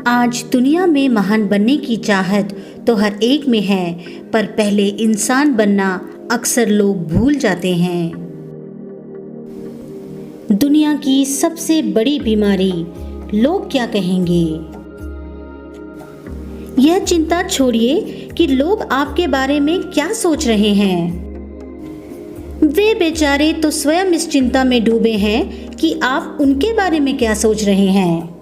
आज दुनिया में महान बनने की चाहत तो हर एक में है, पर पहले इंसान बनना अक्सर लोग भूल जाते हैं। दुनिया की सबसे बड़ी बीमारी, लोग क्या कहेंगे। यह चिंता छोड़िए कि लोग आपके बारे में क्या सोच रहे हैं। वे बेचारे तो स्वयं इस चिंता में डूबे हैं कि आप उनके बारे में क्या सोच रहे हैं।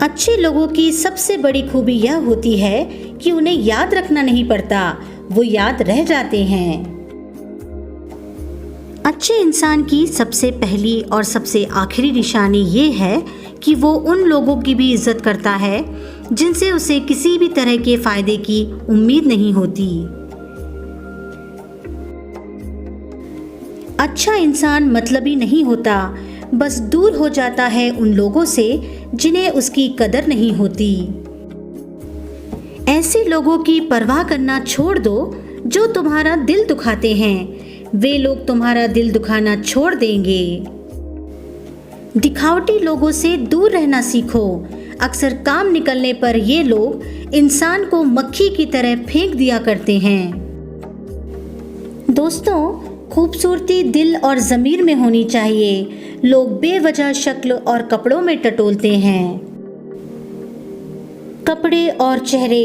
अच्छे लोगों की सबसे बड़ी खूबी यह होती है कि उन्हें याद रखना नहीं पड़ता, वो याद रह जाते हैं। अच्छे इंसान की सबसे पहली और सबसे आखिरी निशानी ये है कि वो उन लोगों की भी इज्जत करता है जिनसे उसे किसी भी तरह के फायदे की उम्मीद नहीं होती। अच्छा इंसान मतलबी नहीं होता, बस दूर हो जाता है उन लोगों से जिन्हें उसकी कदर नहीं होती। ऐसे लोगों की परवाह करना छोड़ दो जो तुम्हारा दिल दुखाते हैं, वे लोग तुम्हारा दिल दुखाना छोड़ देंगे। दिखावटी लोगों से दूर रहना सीखो। अक्सर काम निकलने पर ये लोग इंसान को मक्खी की तरह फेंक दिया करते हैं। दोस्तों, खूबसूरती दिल और ज़मीर में होनी चाहिए। लोग बेवजह शक्ल और कपड़ों में टटोलते हैं। कपड़े और चेहरे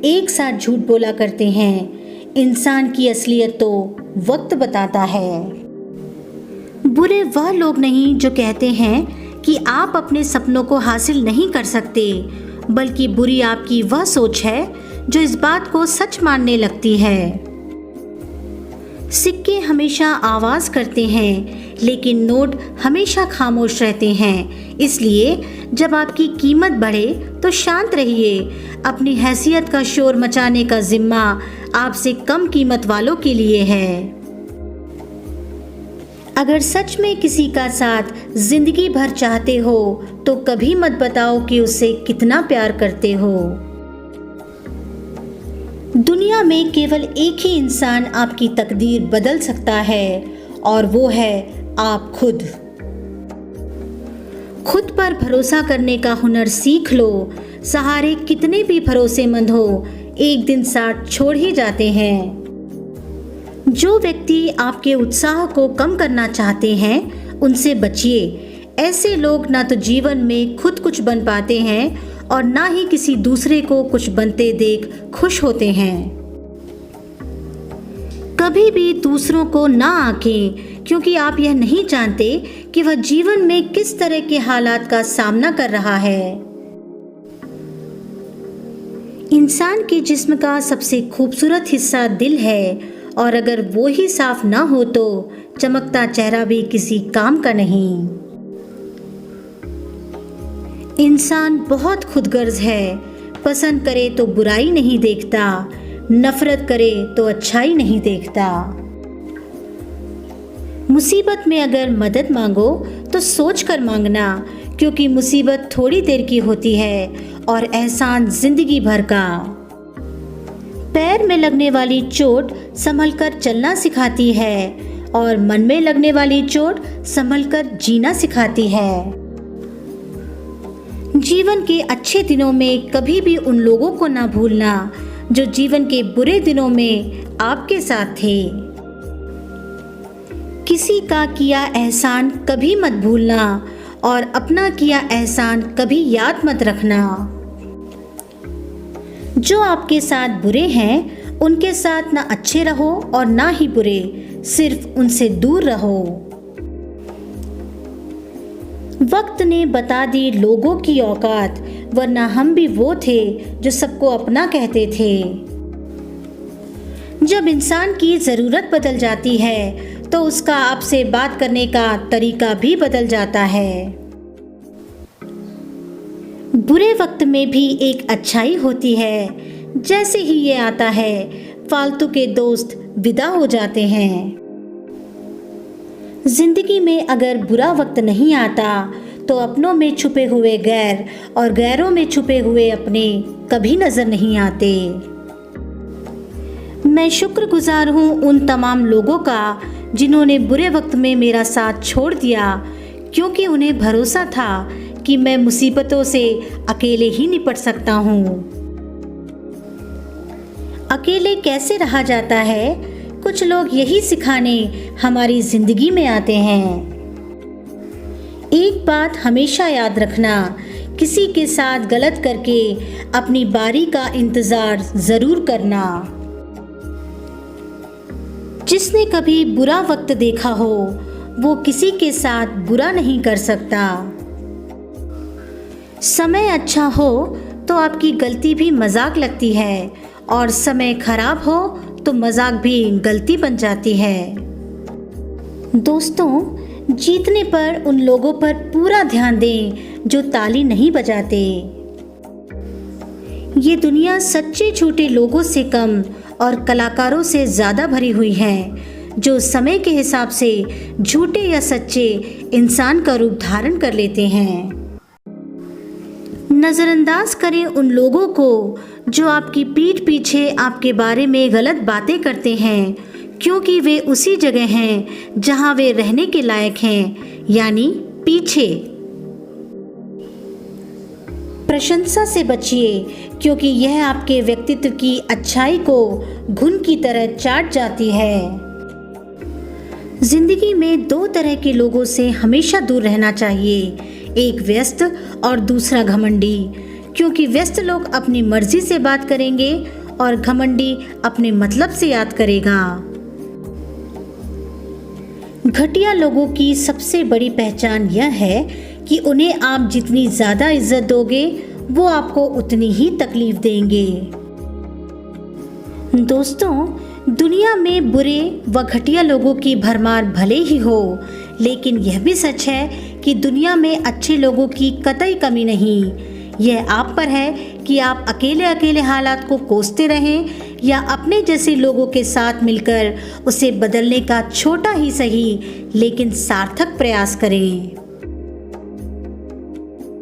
एक साथ झूठ बोला करते हैं। इंसान की असलियत तो वक्त बताता है। बुरे वह लोग नहीं जो कहते हैं कि आप अपने सपनों को हासिल नहीं कर सकते, बल्कि बुरी आपकी वह सोच है जो इस बात को सच मानने लगती है। सिक्के हमेशा आवाज़ करते हैं, लेकिन नोट हमेशा खामोश रहते हैं। इसलिए जब आपकी कीमत बढ़े तो शांत रहिए। अपनी हैसियत का शोर मचाने का जिम्मा आपसे कम कीमत वालों के लिए है। अगर सच में किसी का साथ जिंदगी भर चाहते हो तो कभी मत बताओ कि उससे कितना प्यार करते हो। दुनिया में केवल एक ही इंसान आपकी तकदीर बदल सकता है, और वो है आप खुद। खुद पर भरोसा करने का हुनर सीख लो। सहारे कितने भी भरोसेमंद हो, एक दिन साथ छोड़ ही जाते हैं। जो व्यक्ति आपके उत्साह को कम करना चाहते हैं, उनसे बचिए। ऐसे लोग ना तो जीवन में खुद कुछ बन पाते हैं और ना ही किसी दूसरे को कुछ बनते देख खुश होते हैं। कभी भी दूसरों को ना आंकें, क्योंकि आप यह नहीं जानते कि वह जीवन में किस तरह के हालात का सामना कर रहा है। इंसान के जिस्म का सबसे खूबसूरत हिस्सा दिल है, और अगर वो ही साफ ना हो तो चमकता चेहरा भी किसी काम का नहीं। इंसान बहुत खुदगर्ज है। पसंद करे तो बुराई नहीं देखता, नफरत करे तो अच्छाई नहीं देखता। मुसीबत में अगर मदद मांगो तो सोच कर मांगना, क्योंकि मुसीबत थोड़ी देर की होती है और एहसान जिंदगी भर का। पैर में लगने वाली चोट संभल कर चलना सिखाती है, और मन में लगने वाली चोट संभल कर जीना सिखाती है। जीवन के अच्छे दिनों में कभी भी उन लोगों को ना भूलना जो जीवन के बुरे दिनों में आपके साथ थे। किसी का किया एहसान कभी मत भूलना, और अपना किया एहसान कभी याद मत रखना। जो आपके साथ बुरे हैं, उनके साथ ना अच्छे रहो और ना ही बुरे, सिर्फ उनसे दूर रहो। वक्त ने बता दी लोगों की औकात, वरना हम भी वो थे जो सबको अपना कहते थे। जब इंसान की ज़रूरत बदल जाती है तो उसका आपसे बात करने का तरीका भी बदल जाता है। बुरे वक्त में भी एक अच्छाई होती है। जैसे ही ये आता है, फालतू के दोस्त विदा हो जाते हैं। जिंदगी में अगर बुरा वक्त नहीं आता तो अपनों में छुपे हुए गैर और गैरों में छुपे हुए अपने कभी नजर नहीं आते। मैं शुक्रगुजार हूँ उन तमाम लोगों का जिन्होंने बुरे वक्त में मेरा साथ छोड़ दिया, क्योंकि उन्हें भरोसा था कि मैं मुसीबतों से अकेले ही निपट सकता हूँ। अकेले कैसे रहा जाता है, कुछ लोग यही सिखाने हमारी जिंदगी में आते हैं। एक बात हमेशा याद रखना, किसी के साथ गलत करके अपनी बारी का इंतजार जरूर करना। जिसने कभी बुरा वक्त देखा हो वो किसी के साथ बुरा नहीं कर सकता। समय अच्छा हो तो आपकी गलती भी मजाक लगती है और समय खराब हो तो मजाक भी गलती बन जाती है। दोस्तों, जीतने पर उन लोगों पर पूरा ध्यान दें जो ताली नहीं बजाते। ये दुनिया सच्चे झूठे लोगों से कम और कलाकारों से ज़्यादा भरी हुई है जो समय के हिसाब से झूठे या सच्चे इंसान का रूप धारण कर लेते हैं। नज़रअंदाज करें उन लोगों को जो आपकी पीठ पीछे आपके बारे में गलत बातें करते हैं, क्योंकि वे उसी जगह हैं जहां वे रहने के लायक हैं, यानी पीछे। प्रशंसा से बचिए, क्योंकि यह आपके व्यक्तित्व की अच्छाई को घुन की तरह चाट जाती है। जिंदगी में दो तरह के लोगों से हमेशा दूर रहना चाहिए, एक व्यस्त और दूसरा घमंडी, क्योंकि व्यस्त लोग अपनी मर्जी से बात करेंगे और घमंडी अपने मतलब से याद करेगा। घटिया लोगों की सबसे बड़ी पहचान यह है कि उन्हें आप जितनी ज़्यादा इज्जत दोगे वो आपको उतनी ही तकलीफ देंगे। दोस्तों, दुनिया में बुरे व घटिया लोगों की भरमार भले ही हो, लेकिन यह भी सच है कि दुनिया में अच्छे लोगों की कतई कमी नहीं। यह आप पर है कि आप अकेले अकेले हालात को कोसते रहें या अपने जैसे लोगों के साथ मिलकर उसे बदलने का छोटा ही सही लेकिन सार्थक प्रयास करें।